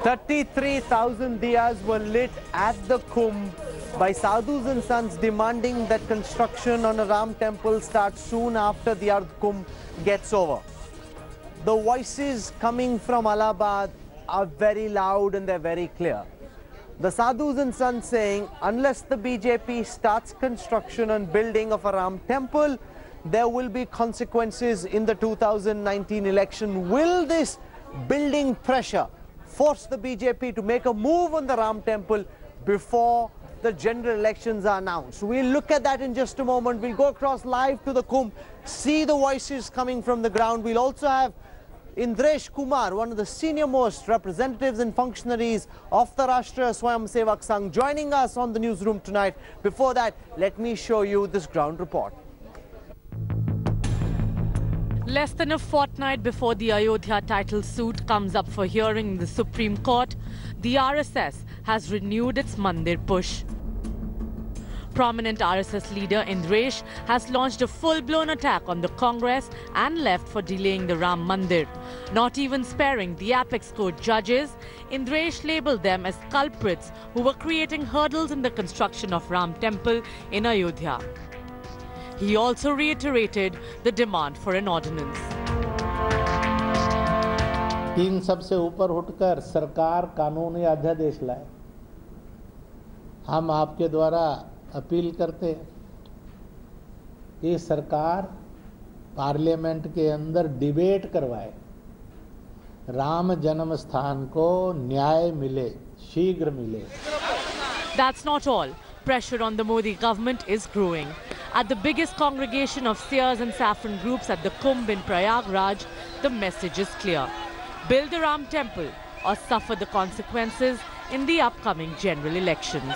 33,000 diyas were lit at the Kumbh by sadhus and sons demanding that construction on a Ram temple starts soon after the Ardh Kumbh gets over. The voices coming from Allahabad are very loud and they're very clear. The sadhus and sons saying unless the BJP starts construction and building of a Ram temple, there will be consequences in the 2019 election. Will this building pressure force the BJP to make a move on the Ram temple before the general elections are announced? We'll look at that in just a moment. We'll go across live to the Kumbh, see the voices coming from the ground. We'll also have Indresh Kumar, one of the senior most representatives and functionaries of the Rashtriya Swayamsevak Sangh, joining us on the newsroom tonight. Before that, let me show you this ground report. Less than a fortnight before the Ayodhya title suit comes up for hearing in the Supreme Court, the RSS has renewed its Mandir push. Prominent RSS leader Indresh has launched a full-blown attack on the Congress and left for delaying the Ram Mandir. Not even sparing the Apex Court judges, Indresh labelled them as culprits who were creating hurdles in the construction of Ram temple in Ayodhya. He also reiterated the demand for an ordinance. इन सबसे ऊपर उठकर सरकार कानूनी अध्यादेश लाए। हम आपके द्वारा अपील करते हैं कि सरकार पार्लियामेंट के अंदर डिबेट करवाए, राम जन्म स्थान को न्याय मिले, शीघ्र मिले। That's not all. Pressure on the Modi government is growing. At the biggest congregation of seers and saffron groups at the Kumbh in Prayagraj, the message is clear. Build the Ram temple or suffer the consequences in the upcoming general elections.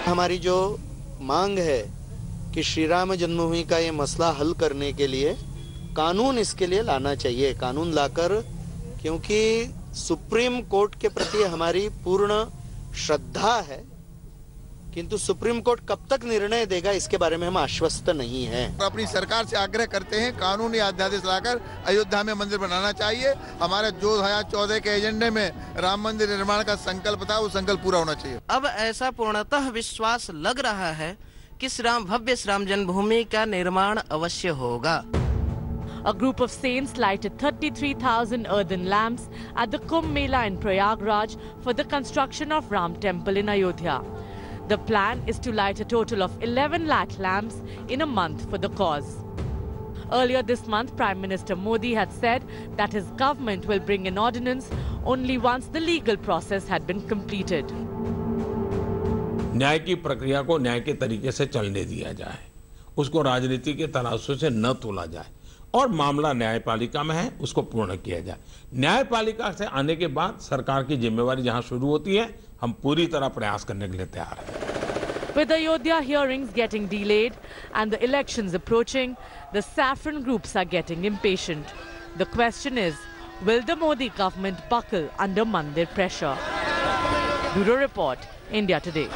हमारी जो मांग है कि श्री राम जन्मभूमि का ये मसला हल करने के लिए कानून इसके लिए लाना चाहिए, कानून लाकर, क्योंकि सुप्रीम कोर्ट के प्रति हमारी पूर्ण श्रद्धा है, किंतु सुप्रीम कोर्ट कब तक निर्णय देगा इसके बारे में हम आश्वस्त नहीं हैं। अपनी सरकार से आग्रह करते हैं कानूनी अध्यादेश लाकर अयोध्या में मंदिर बनाना चाहिए। हमारे 2014 के एजेंडे में राम मंदिर निर्माण का संकल्प था, वो संकल्प पूरा होना चाहिए। अब ऐसा पूर्णतः विश्वास लग रहा है कि भव्य श्री राम जन्मभूमि का निर्माण अवश्य होगा। A group of saints lighted 33,000 earthen lamps at the Kumbh Mela in Prayagraj for the construction of Ram temple in Ayodhya. The plan is to light a total of 11 lakh lamps in a month for the cause. Earlier this month, Prime Minister Modi had said that his government will bring an ordinance only once the legal process had been completed. न्याय की प्रक्रिया को न्याय के तरीके से चलने दिया जाए, उसको राजनीति के तराजू से न तोला जाए और मामला न्यायपालिका में है उसको पूर्ण किया जाए। न्यायपालिका से आने के बाद सरकार की जिम्मेवारी जहां शुरू होती है, हम पूरी तरह प्रयास करने के लिए तैयार हैं। With Ayodhya hearings getting delayed and the elections approaching, the saffron groups are getting impatient. The question is, will the Modi government buckle under Mandir pressure? Bureau Report, India Today.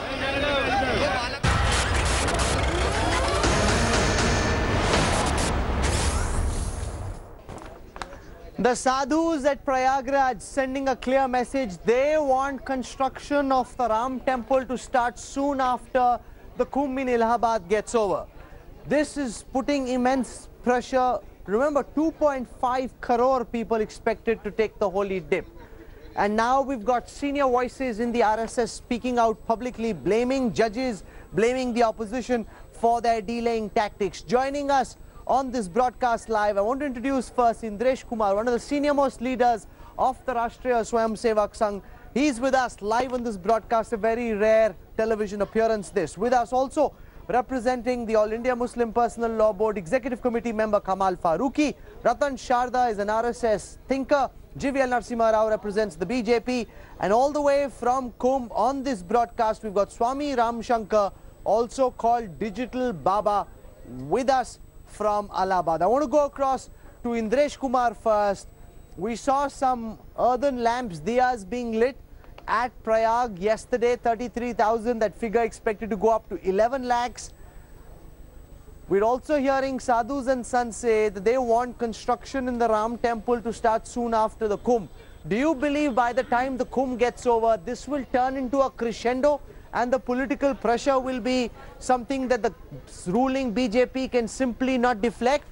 The sadhus at Prayagraj sending a clear message. They want construction of the Ram temple to start soon after the Kumbh in Allahabad gets over. This is putting immense pressure. Remember, 2.5 crore people expected to take the holy dip. And now we've got senior voices in the RSS speaking out publicly, blaming judges, blaming the opposition for their delaying tactics. Joining us on this broadcast live, I want to introduce first Indresh Kumar, one of the senior most leaders of the Rashtriya Swayamsevak Sangh. He's with us live on this broadcast, a very rare television appearance this. With us also representing the All India Muslim Personal Law Board Executive Committee member Kamal Farooqi. Ratan Sharda is an RSS thinker. GVL Narasimha Rao represents the BJP. And all the way from Kumbh on this broadcast, we've got Swami Ram Shankar, also called Digital Baba, with us from Allahabad. I want to go across to Indresh Kumar first. We saw some earthen lamps, diyas being lit at Prayag yesterday, 33,000. That figure expected to go up to 11 lakhs. We're also hearing sadhus and sons say that they want construction in the Ram temple to start soon after the Kumbh. Do you believe by the time the Kumbh gets over, this will turn into a crescendo and the political pressure will be something that the ruling BJP can simply not deflect?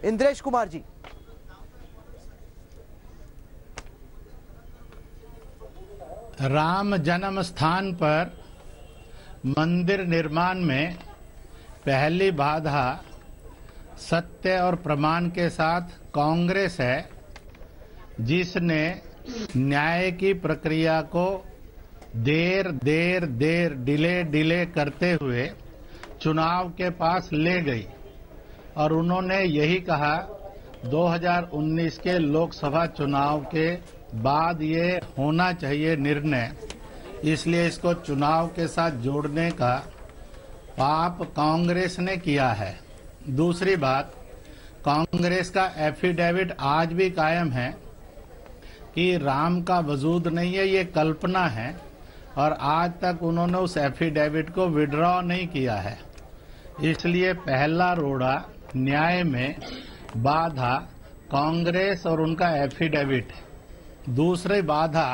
Indresh Kumar ji. Ram जन्म स्थान पर मंदिर निर्माण में पहली बाधा सत्य और प्रमाण के साथ कांग्रेस है, जिसने न्याय की प्रक्रिया को देर डिले करते हुए चुनाव के पास ले गई। और उन्होंने यही कहा 2019 के लोकसभा चुनाव के बाद ये होना चाहिए निर्णय, इसलिए इसको चुनाव के साथ जोड़ने का पाप कांग्रेस ने किया है। दूसरी बात, कांग्रेस का एफिडेविट आज भी कायम है कि राम का वजूद नहीं है, ये कल्पना है, और आज तक उन्होंने उस एफिडेविट को विड्रॉ नहीं किया है। इसलिए पहला रोड़ा न्याय में बाधा कांग्रेस और उनका एफिडेविट। दूसरी बाधा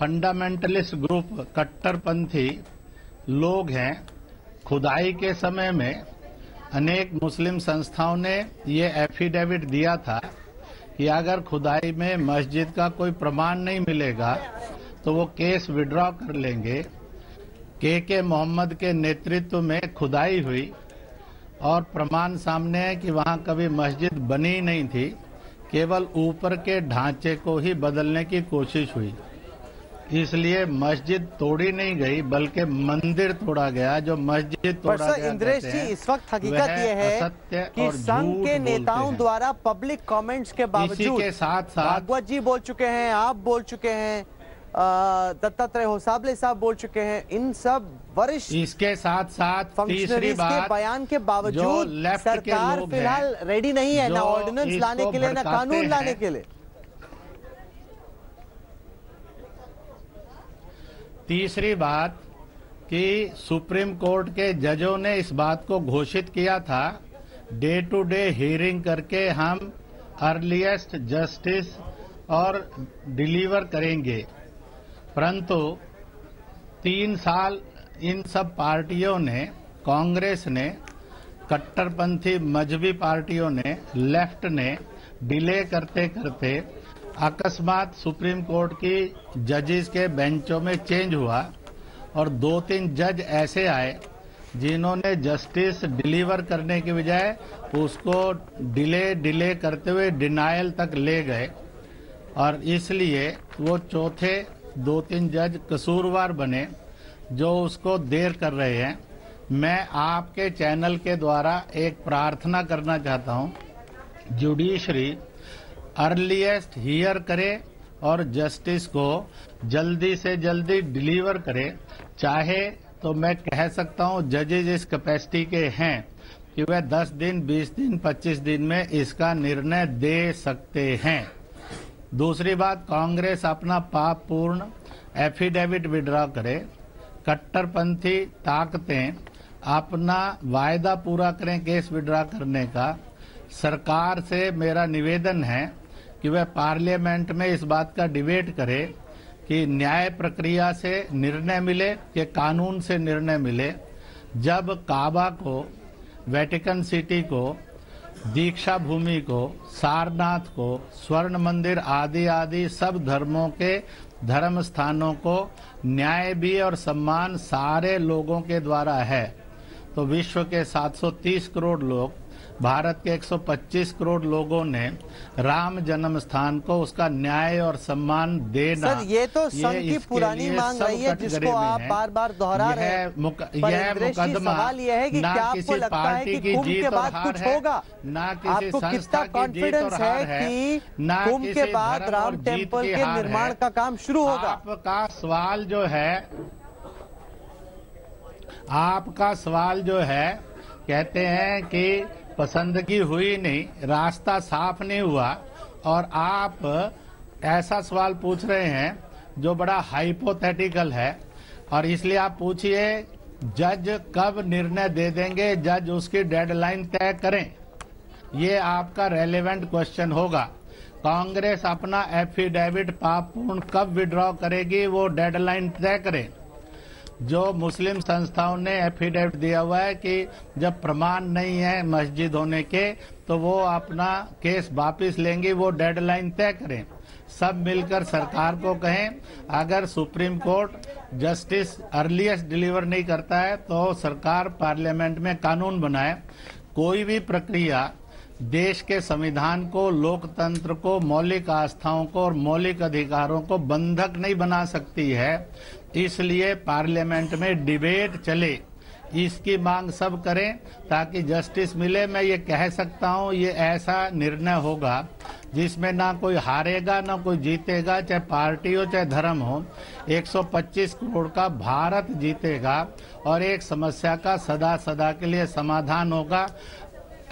फंडामेंटलिस्ट ग्रुप, कट्टरपंथी लोग हैं। खुदाई के समय में अनेक मुस्लिम संस्थाओं ने ये एफिडेविट दिया था कि अगर खुदाई में मस्जिद का कोई प्रमाण नहीं मिलेगा तो वो केस विड्रॉ कर लेंगे। के मोहम्मद के नेतृत्व में खुदाई हुई और प्रमाण सामने है कि वहां कभी मस्जिद बनी नहीं थी, केवल ऊपर के ढांचे को ही बदलने की कोशिश हुई। इसलिए मस्जिद तोड़ी नहीं गई बल्कि मंदिर तोड़ा गया। जो मस्जिद तोड़ा गया, इंद्रेश जी, इस वक्त हकीकत यह है कि संघ के नेताओं द्वारा पब्लिक कमेंट्स के बावजूद के साथ भागवत जी बोल चुके हैं, आप बोल चुके हैं, दत्तात्रेय होसाबले साहब बोल चुके हैं, इन सब वरिष्ठ इसके साथ तीसरी बात के बयान के बावजूद सरकार फिलहाल रेडी नहीं है ना ऑर्डिनेंस लाने के लिए ना कानून लाने के लिए। तीसरी बात कि सुप्रीम कोर्ट के जजों ने इस बात को घोषित किया था, डे टू डे हियरिंग करके हम अर्लीस्ट जस्टिस और डिलीवर करेंगे। परंतु 3 साल इन सब पार्टियों ने, कांग्रेस ने, कट्टरपंथी मजहबी पार्टियों ने, लेफ्ट ने डिले करते करते अकस्मात सुप्रीम कोर्ट की जजेस के बेंचों में चेंज हुआ और 2-3 जज ऐसे आए जिन्होंने जस्टिस डिलीवर करने के बजाय उसको डिले करते हुए डिनायल तक ले गए, और इसलिए वो चौथे 2-3 जज कसूरवार बने जो उसको देर कर रहे हैं। मैं आपके चैनल के द्वारा एक प्रार्थना करना चाहता हूं, जुडिशरी अर्लीस्ट हियर करे और जस्टिस को जल्दी से जल्दी डिलीवर करे। चाहे तो मैं कह सकता हूं जजेस इस कैपेसिटी के हैं कि वह 10 दिन, 20 दिन, 25 दिन में इसका निर्णय दे सकते हैं। दूसरी बात, कांग्रेस अपना पापपूर्ण एफिडेविट विड्रॉ करे, कट्टरपंथी ताकतें अपना वायदा पूरा करें केस विड्रॉ करने का। सरकार से मेरा निवेदन है कि वह पार्लियामेंट में इस बात का डिबेट करे कि न्याय प्रक्रिया से निर्णय मिले कि कानून से निर्णय मिले। जब काबा को, वेटिकन सिटी को, दीक्षा भूमि को, सारनाथ को, स्वर्ण मंदिर आदि सब धर्मों के धर्म स्थानों को न्याय भी और सम्मान सारे लोगों के द्वारा है, तो विश्व के 730 करोड़ लोग, भारत के 125 करोड़ लोगों ने राम जन्म स्थान को उसका न्याय और सम्मान देना। सर, ये तो संघ की पुरानी मांग रही है जिसको आप बार-बार दोहरा रहे हैं। यह मुकदमा सवाल यह है कि क्या आपको लगता है कि कुंभ के बाद कुछ होगा? ना किसी आपको कितना कॉन्फिडेंस है कि कुंभ के बाद राम टेम्पल के निर्माण का काम शुरू होगा? आपका सवाल जो है कहते हैं कि पसंदगी हुई नहीं, रास्ता साफ नहीं हुआ, और आप ऐसा सवाल पूछ रहे हैं जो बड़ा हाइपोथेटिकल है। और इसलिए आप पूछिए जज कब निर्णय दे देंगे, जज उसकी डेडलाइन तय करें, ये आपका रेलेवेंट क्वेश्चन होगा। कांग्रेस अपना एफिडेविट पापपूर्ण कब विड्रॉ करेगी वो डेडलाइन तय करे। जो मुस्लिम संस्थाओं ने एफिडेविट दिया हुआ है कि जब प्रमाण नहीं है मस्जिद होने के तो वो अपना केस वापस लेंगे, वो डेडलाइन तय करें। सब मिलकर सरकार को कहें अगर supreme court justice earliest deliver नहीं करता है तो सरकार पार्लियामेंट में कानून बनाए। कोई भी प्रक्रिया देश के संविधान को, लोकतंत्र को, मौलिक आस्थाओं को और मौलिक अधिकारों को बंधक नहीं बना सकती है। इसलिए पार्लियामेंट में डिबेट चले, इसकी मांग सब करें ताकि जस्टिस मिले। मैं ये कह सकता हूँ ये ऐसा निर्णय होगा जिसमें ना कोई हारेगा ना कोई जीतेगा, चाहे पार्टी हो चाहे धर्म हो। 125 करोड़ का भारत जीतेगा और एक समस्या का सदा सदा के लिए समाधान होगा।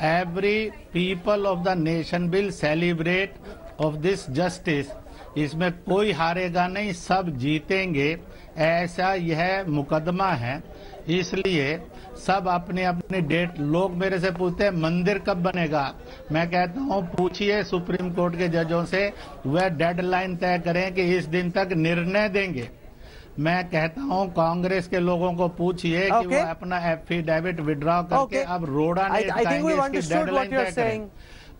Every people of the nation will celebrate of this justice. इसमें कोई हारेगा नहीं, सब जीतेंगे, ऐसा यह मुकदमा है। इसलिए सब अपने अपने डेट, लोग मेरे से पूछते हैं मंदिर कब बनेगा, मैं कहता हूँ पूछिए सुप्रीम कोर्ट के जजों से, वह डेडलाइन तय करें कि इस दिन तक निर्णय देंगे। मैं कहता हूँ कांग्रेस के लोगों को पूछिए कि वो अपना एफिडेविट विड्रॉ करके अब रोड़ा नहीं अटकाएंगे, इसकी डेडलाइन तय करें।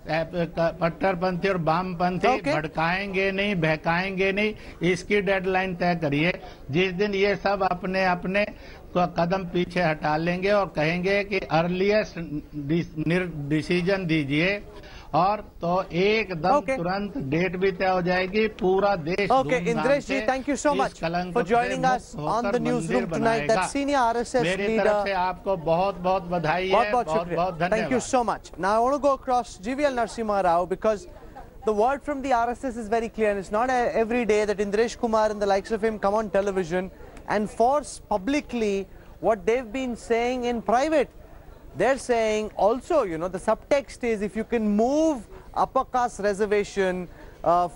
कट्टरपंथी और वामपंथी भड़काएंगे नहीं, बहकाएंगे नहीं, इसकी डेडलाइन तय करिए। जिस दिन ये सब अपने अपने कदम पीछे हटा लेंगे और कहेंगे कि अर्लीस्ट डिसीजन दीजिए और तो एकदम तुरंत डेट भी तय हो जाएगी, पूरा देश। Okay, Indresh ji, thank you so much for joining us on the newsroom tonight. That senior RSS leader. मेरी तरफ से आपको बहुत बहुत बधाई है, बहुत बहुत धन्यवाद। Thank you so much. Now I want to go across GVL Narasimha Rao because the word from the RSS is very clear, and it's not every day that Indresh Kumar and the likes of him come on television and force publicly what they've been saying in private. They're saying also, you know, the subtext is if you can move upper caste reservation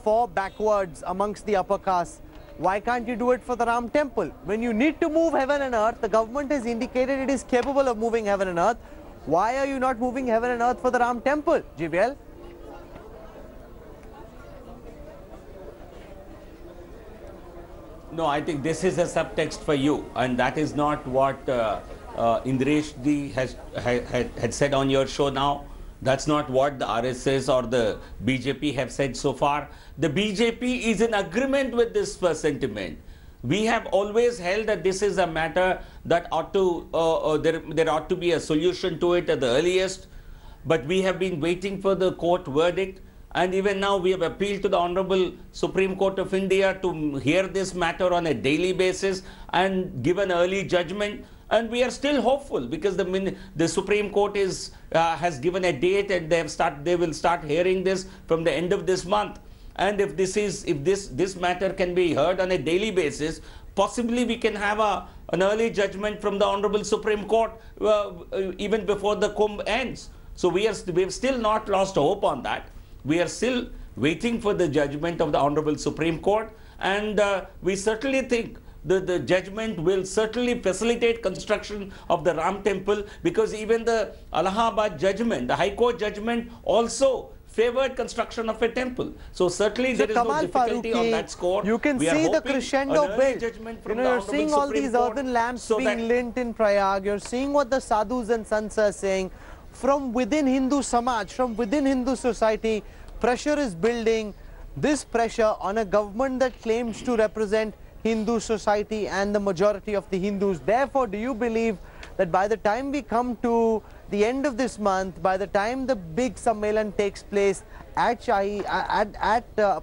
for backwards amongst the upper caste, why can't you do it for the Ram temple? When you need to move heaven and earth, the government has indicated it is capable of moving heaven and earth. Why are you not moving heaven and earth for the Ram temple, GVL? No, I think this is a subtext for you, and that is not what Indresh Ji had said on your show now. That's not what the RSS or the BJP have said so far. The BJP is in agreement with this sentiment. We have always held that this is a matter that ought to, there ought to be a solution to it at the earliest. But we have been waiting for the court verdict. And even now we have appealed to the Honorable Supreme Court of India to hear this matter on a daily basis and give an early judgment. And we are still hopeful because the Supreme Court has given a date and they will start hearing this from the end of this month. And if this matter can be heard on a daily basis, possibly we can have an early judgment from the Honorable Supreme Court even before the Kumbh ends. So we have still not lost hope on that. We are still waiting for the judgment of the Honorable Supreme Court, and we certainly think the judgment will certainly facilitate construction of the Ram temple, because even the Allahabad judgment, the High Court judgment, also favored construction of a temple. So certainly there is no difficulty on that score. You can see the crescendo build. You know, you're seeing all these earthen lamps being lit in Prayag. You're seeing what the sadhus and sants are saying. From within Hindu Samaj, from within Hindu society, pressure is building. This pressure on a government that claims to represent Hindu society and the majority of the Hindus. Therefore, do you believe that by the time we come to the end of this month, by the time the big Sammelan takes place at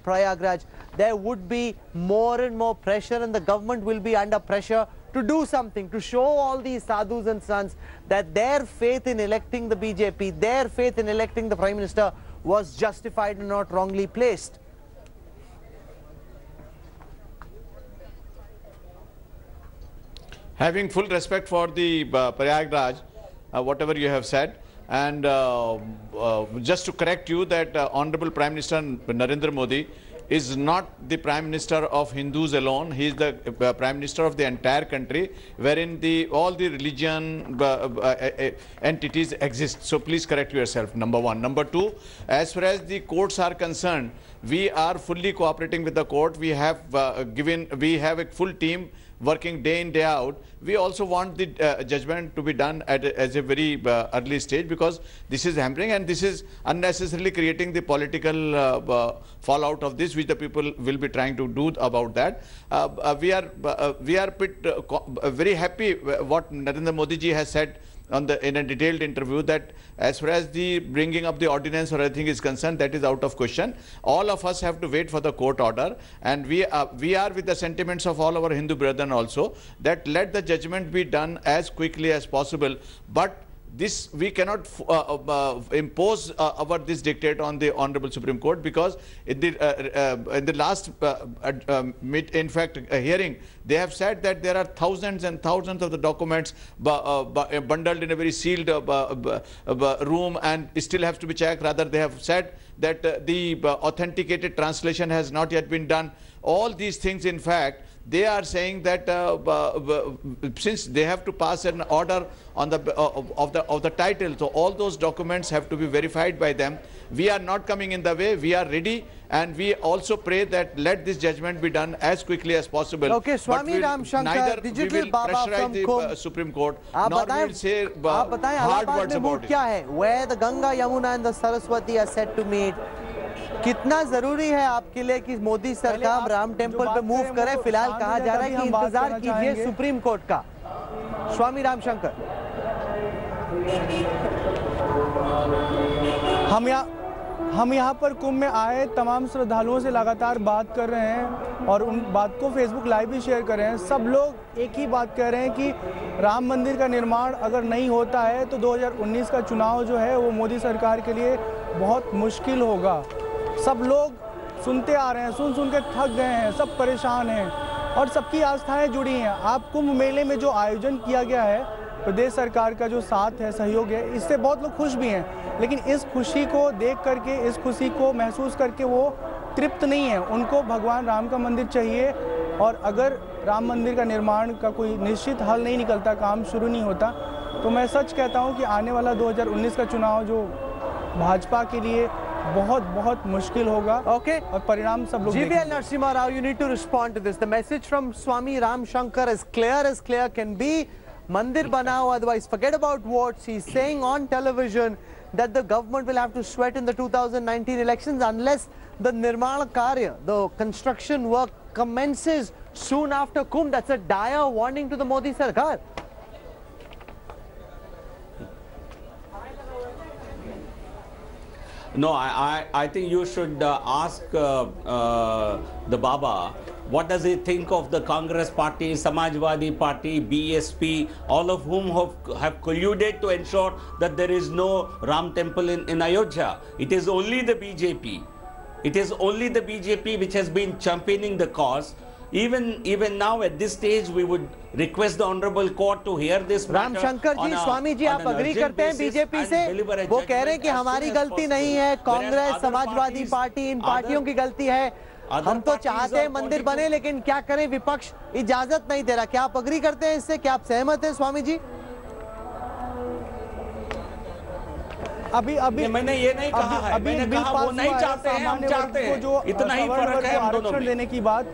Prayagraj, there would be more and more pressure, and the government will be under pressure to do something, to show all these sadhus and sons that their faith in electing the BJP, their faith in electing the Prime Minister was justified and not wrongly placed? Having full respect for the Prayagraj, whatever you have said, and just to correct you that Honorable Prime Minister Narendra Modi is not the Prime Minister of Hindus alone. He is the Prime Minister of the entire country, wherein all the religion entities exist. So please correct yourself, number one. Number two, as far as the courts are concerned, We are fully cooperating with the court. We have we have a full team working day in, day out. We also want the judgment to be done as a very early stage, because this is hampering and this is unnecessarily creating the political fallout of this, which the people will be trying to do about that. We are very happy what Narendra Modi ji has said in a detailed interview, that as far as the bringing up the ordinance or anything is concerned, that is out of question. All of us have to wait for the court order, and we are with the sentiments of all our Hindu brethren also, that let the judgment be done as quickly as possible. But this we cannot impose this dictate on the Honorable Supreme Court, because in the last hearing, they have said that there are thousands and thousands of the documents bundled in a very sealed room and still have to be checked. Rather, they have said that the authenticated translation has not yet been done. All these things, in fact, they are saying that since they have to pass an order on the of the title, so all those documents have to be verified by them. We are not coming in the way. We are ready, and we also pray that let this judgment be done as quickly as possible. Okay, Swami Ram Shankar, Digital Baba from the Supreme Court, nor will say hard words about it. क्या है? Where the Ganga, Yamuna and the Saraswati are said to meet. कितना जरूरी है आपके लिए कि मोदी सरकार Ram temple पे मूव करे? फिलहाल कहा जा रहा है कि इंतजार कीजिए सुप्रीम कोर्ट का। स्वामी राम शंकर, हम यहाँ पर कुंभ में आए तमाम श्रद्धालुओं से लगातार बात कर रहे हैं और उन बात को फेसबुक लाइव भी शेयर कर रहे हैं। सब लोग एक ही बात कह रहे हैं कि राम मंदिर का निर्माण अगर नहीं होता है तो 2019 का चुनाव जो है वो मोदी सरकार के लिए बहुत मुश्किल होगा। सब लोग सुनते आ रहे हैं, सुन के थक गए हैं, सब परेशान हैं और सबकी आस्थाएं जुड़ी हैं। आप कुंभ मेले में जो आयोजन किया गया है, प्रदेश सरकार का जो साथ है, सहयोग है, इससे बहुत लोग खुश भी हैं, लेकिन इस खुशी को देख करके, इस खुशी को महसूस करके वो तृप्त नहीं है। उनको भगवान राम का मंदिर चाहिए, और अगर राम मंदिर का निर्माण का कोई निश्चित हल नहीं निकलता, काम शुरू नहीं होता, तो मैं सच कहता हूँ कि आने वाला 2019 का चुनाव जो भाजपा के लिए बहुत मुश्किल होगा। Okay. और परिणाम सब लोग GVL Narasimha Rao, you need to respond to this. The message from Swami Ram Shankar is clear as clear can be. Mandir banao, otherwise forget about votes. He's saying on television that the government will have to sweat in the 2019 elections unless the Nirmana Karya, the construction work, commences soon after Kumbh. That's a dire warning to the Modi Sarkar. No, I think you should ask the Baba, what does he think of the Congress party, Samajwadi party, BSP, all of whom have colluded to ensure that there is no Ram temple in Ayodhya. It is only the BJP. It is only the BJP which has been championing the cause. Even now at this stage we would request the honorable court to hear this Ram Shankar ji, Swami ji, आप agree करते हैं BJP से? वो कह रहे हैं कि हमारी गलती नहीं है, कांग्रेस, समाजवादी पार्टी, इन पार्टियों की गलती है। हम तो चाहते हैं मंदिर बने, लेकिन क्या करें, विपक्ष इजाजत नहीं दे रहा। क्या आप अग्री करते हैं इससे? क्या आप सहमत हैं स्वामी जी? अभी मैंने ये नहीं कहा है, मैंने कहा वो नहीं चाहते हैं, हम चाहते हैं, इतना ही फर्क है हम दोनों में। देने की बात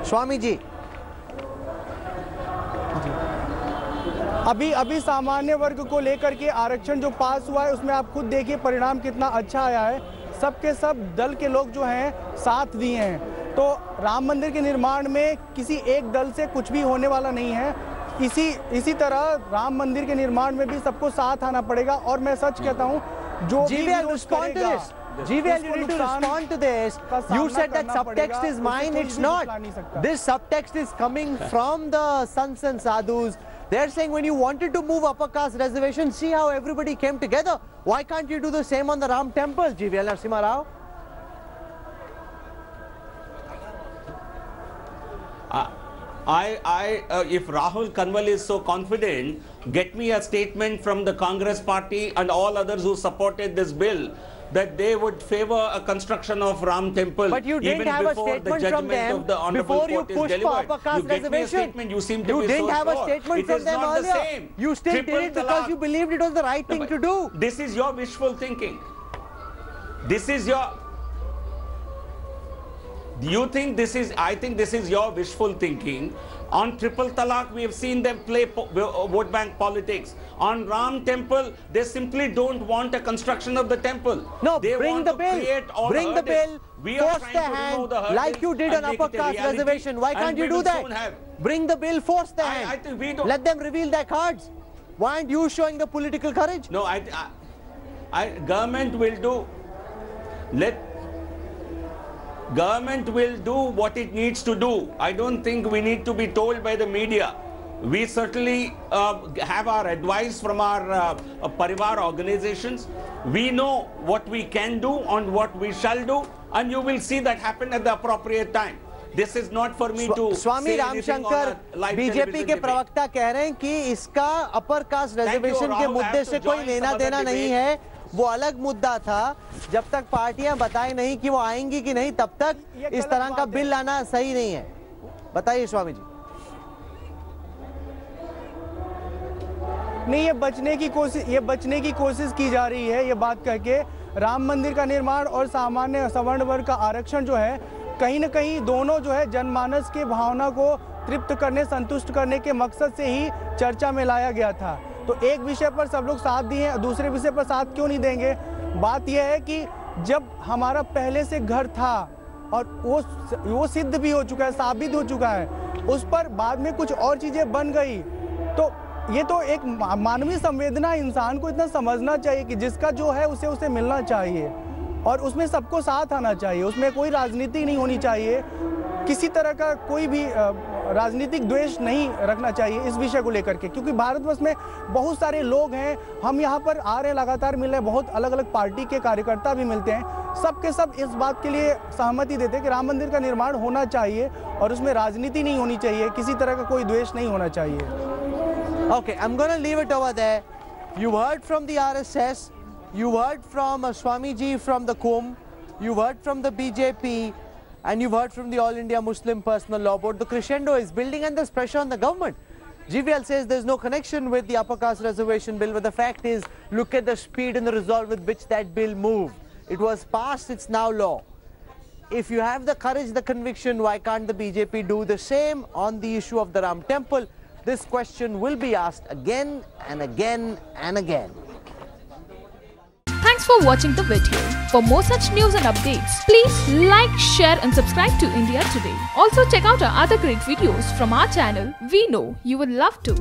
स्वामी जी, अभी सामान्य वर्ग को लेकर के आरक्षण जो पास हुआ है, उसमें आप खुद देखिए परिणाम कितना अच्छा आया है। सबके सब दल के लोग जो हैं साथ दिए हैं। तो राम मंदिर के निर्माण में किसी एक दल से कुछ भी होने वाला नहीं है। इसी तरह राम मंदिर के निर्माण में भी सबको साथ आना पड़ेगा। और मैं सच कहता हूँ, जो GVL, respond to this. GVL, you need to respond to this. You said that subtext is mine. It's not. This subtext is coming from the sons and sadhus. They're saying when you wanted to move upper caste reservation, see how everybody came together. Why can't you do the same on the Ram temple, GVL Narasimha Rao? If Rahul Kanwal is so confident, get me a statement from the Congress party and all others who supported this bill that they would favor a construction of Ram temple. But you didn't have a statement from them before you pushed for upper caste reservation. You didn't have a statement from them earlier. You still did it because you believed it was the right thing to do. This is your wishful thinking. This is your... Do you think this is, I think this is your wishful thinking. On triple talaq, we have seen them play vote bank politics. On Ram temple, they simply don't want a construction of the temple. No, they bring want the to bill. create all Bring the bill. Force the hand like you did on upper caste reservation. Why can't you do that? Bring the bill, force the hand. I think we don't. Let them reveal their cards. Why aren't you showing the political courage? No, government will do. Government will do what it needs to do. I don't think we need to be told by the media. We certainly have our advice from our Parivar organizations. We know what we can do and what we shall do, and you will see that happen at the appropriate time. This is not for me to Swami Ramshankar BJP के प्रवक्ता कह रहे हैं कि इसका upper caste reservation के मुद्दे से कोई लेना देना नहीं है, वो अलग मुद्दा था। जब तक पार्टियां बताए नहीं कि वो आएंगी कि नहीं, तब तक इस तरह का बिल लाना सही नहीं है। बताइए स्वामी जी। नहीं, ये बचने की कोशिश की जा रही है ये बात कह के। राम मंदिर का निर्माण और सामान्य सवर्ण वर्ग का आरक्षण जो है, कहीं न कहीं दोनों जो है जनमानस के भावना को तृप्त करने, संतुष्ट करने के मकसद से ही चर्चा में लाया गया था। तो एक विषय पर सब लोग साथ दिए, दूसरे विषय पर साथ क्यों नहीं देंगे? बात यह है कि जब हमारा पहले से घर था और वो सिद्ध भी हो चुका है, साबित हो चुका है, उस पर बाद में कुछ और चीज़ें बन गई, तो ये तो एक मानवीय संवेदना, इंसान को इतना समझना चाहिए कि जिसका जो है उसे मिलना चाहिए और उसमें सबको साथ आना चाहिए। उसमें कोई राजनीति नहीं होनी चाहिए, किसी तरह का कोई भी राजनीतिक द्वेष नहीं रखना चाहिए इस विषय को लेकर के, क्योंकि भारतवर्ष में बहुत सारे लोग हैं, हम यहाँ पर आ रहे हैं, लगातार मिल रहे हैं, बहुत अलग अलग पार्टी के कार्यकर्ता भी मिलते हैं, सब के सब इस बात के लिए सहमति देते हैं कि राम मंदिर का निर्माण होना चाहिए और उसमें राजनीति नहीं होनी चाहिए, किसी तरह का कोई द्वेष नहीं होना चाहिए। Okay, I'm going to leave it over there. You heard from the RSS, you heard from Swamiji from the Kumbh, you heard from the BJP, and you've heard from the All India Muslim Personal Law Board. The crescendo is building and there's pressure on the government. GVL says there's no connection with the upper caste reservation bill, but the fact is, look at the speed and the resolve with which that bill moved. It was passed, it's now law. If you have the courage, the conviction, why can't the BJP do the same on the issue of the Ram Temple? This question will be asked again and again and again. Thanks for watching the video. For more such news and updates, please like, share and subscribe to India Today. Also check out our other great videos from our channel. We know you would love to.